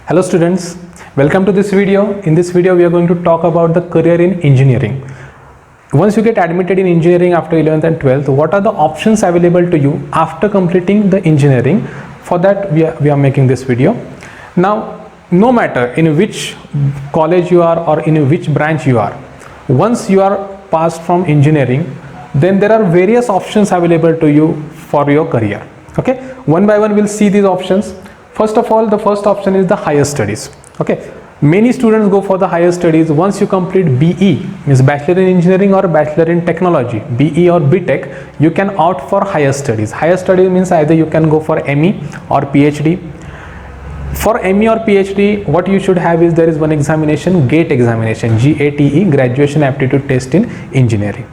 Hello students, welcome to this video. In this video we are going to talk about the career in engineering. Once you get admitted in engineering after 11th and 12th, what are the options available to you after completing the engineering? For that we are making this video. Now, no matter in which college you are or in which branch you are, once you are passed from engineering, then there are various options available to you for your career. Okay, one by one we'll see these options. First of all, the first option is the higher studies. Okay, many students go for the higher studies. Once you complete BE, means Bachelor in Engineering or Bachelor in Technology, BE or BTech, you can opt for higher studies. Higher studies means either you can go for ME or PhD. For ME or PhD, what you should have is there is one examination, GATE examination, GATE, Graduation Aptitude Test in Engineering.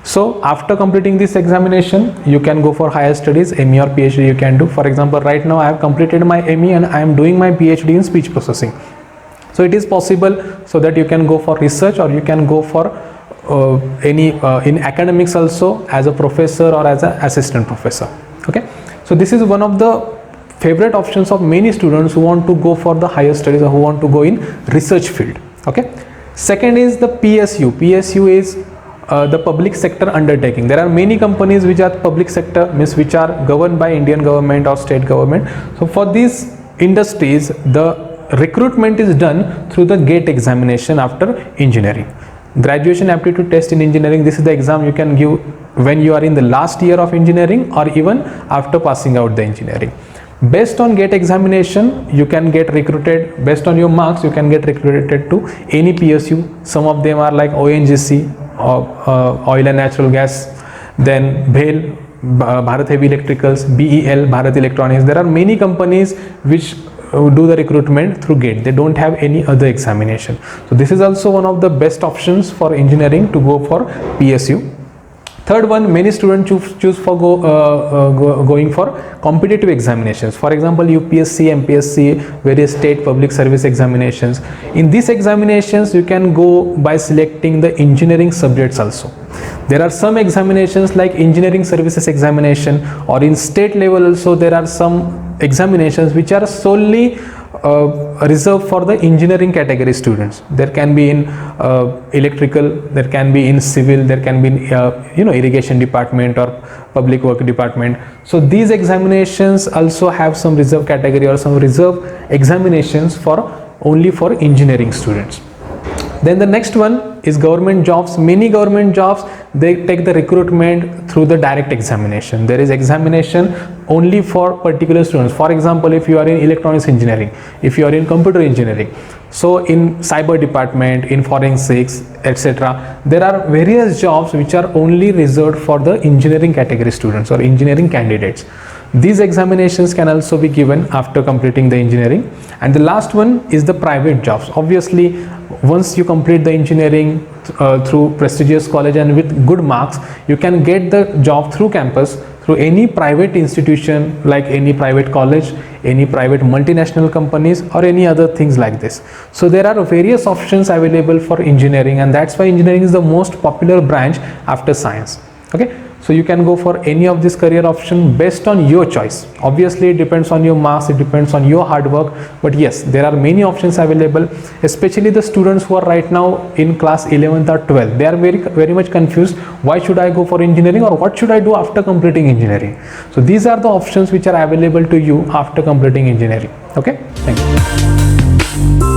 So after completing this examination, you can go for higher studies, ME or PhD you can do. For example, right now I have completed my ME and I am doing my PhD in speech processing. So it is possible so that you can go for research or you can go for in academics also as a professor or as an assistant professor. Okay, so this is one of the favorite options of many students who want to go for the higher studies or who want to go in research field. Okay, second is the PSU. PSU is the public sector undertaking. There are many companies which are public sector, means which are governed by Indian government or state government. So for these industries, the recruitment is done through the GATE examination after engineering. Graduation Aptitude Test in Engineering, this is the exam you can give when you are in the last year of engineering or even after passing out the engineering. Based on GATE examination, you can get recruited. Based on your marks, you can get recruited to any PSU. Some of them are like ONGC, Oil and Natural Gas, then BHEL, Bharat Heavy Electricals, BEL, Bharat Electronics. There are many companies which do the recruitment through GATE. They don't have any other examination. So this is also one of the best options for engineering to go for PSU. Third one, many students choose for going for competitive examinations. For example, UPSC, MPSC, various state public service examinations. In these examinations, you can go by selecting the engineering subjects also. There are some examinations like engineering services examination, or in state level also there are some examinations which are solely reserved for the engineering category students. There can be in electrical, there can be in civil, there can be in irrigation department or public work department. So these examinations also have some reserve category or some reserve examinations for only for engineering students. Then the next one is government jobs. Many government jobs, they take the recruitment through the direct examination. There is examination only for particular students. For example, if you are in electronics engineering, if you are in computer engineering, so in cyber department, in forensics, etc., there are various jobs which are only reserved for the engineering category students or engineering candidates. These examinations can also be given after completing the engineering. And the last one is the private jobs. Obviously, once you complete the engineering through prestigious college and with good marks, you can get the job through campus through any private institution like any private college, any private multinational companies or any other things like this. So there are various options available for engineering, and that's why engineering is the most popular branch after science. Okay, so you can go for any of this career option based on your choice. Obviously it depends on your marks, it depends on your hard work, but yes, there are many options available, especially the students who are right now in class 11th or 12th. They are very much confused. Why should I go for engineering, or what should I do after completing engineering? So these are the options which are available to you after completing engineering. Okay, thank you.